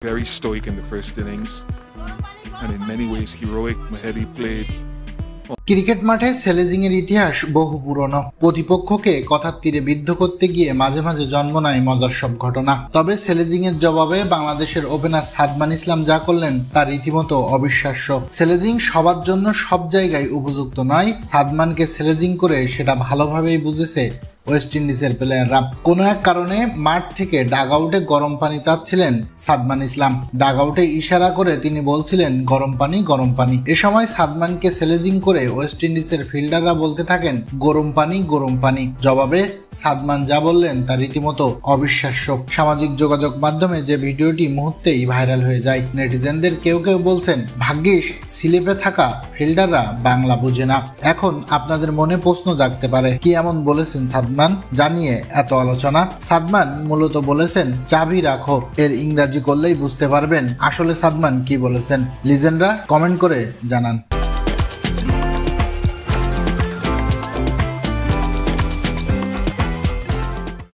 Very stoic in the first innings and in many ways heroic. Mahedi played. Cricket মাঠে স্যালেজিং এর ইতিহাস বহু পুরনো। প্রতিপক্ষকে কথার তীরে বিদ্ধ করতে গিয়ে মাঝে মাঝে জন্ম নেয় মজার সব ঘটনা। তবে স্যালেজিং এর জবাবে বাংলাদেশের ওপেনার সাদমান ইসলাম যা করলেন তা রীতিমতো অবিশ্বাস্য। স্যালেজিং সবার জন্য সব জায়গায় উপযুক্ত নয়। সাদমানকে স্যালেজিং করে সেটা ভালোভাবেই বুঝেছে ওয়েস্ট ইন্ডিজের প্লেয়াররা। কোনো এক কারণে মাঠ থেকে ডাগ আউটে গরম পানি চাচ্ছিলেন সাদমান ইসলাম। ডাগ আউটে ইশারা করে তিনি বলছিলেন গরম পানি গরম পানি। এ সময় সাদমানকে স্যালেজিং করে ওয়েস্ট ইন্ডিজের ফিল্ডাররা বলতে থাকেন গরম পানি গরম পানি। জবাবে সাদমান যা বললেন তা রীতিমতো অবিশ্বাস্য। সামাজিক যোগাযোগ মাধ্যমে যে ভিডিওটি মুহূর্তেই ভাইরাল হয়ে যায়। নেটিজেনদের কেউ কেউ বলছেন ভাগ্যিস স্লিপে থাকা ফিল্ডাররা বাংলা বুঝে না। এখন আপনাদের মনে প্রশ্ন জাগতে পারে কি এমন বলেছেন সাদমান জানিয়ে এত আলোচনা। সাদমান মূলত বলেছেন চাবি রাখো, এর ইংরাজি করলেই বুঝতে পারবেন আসলে সাদমান কি বলেছেন। লিজেন্ডরা কমেন্ট করে জানান।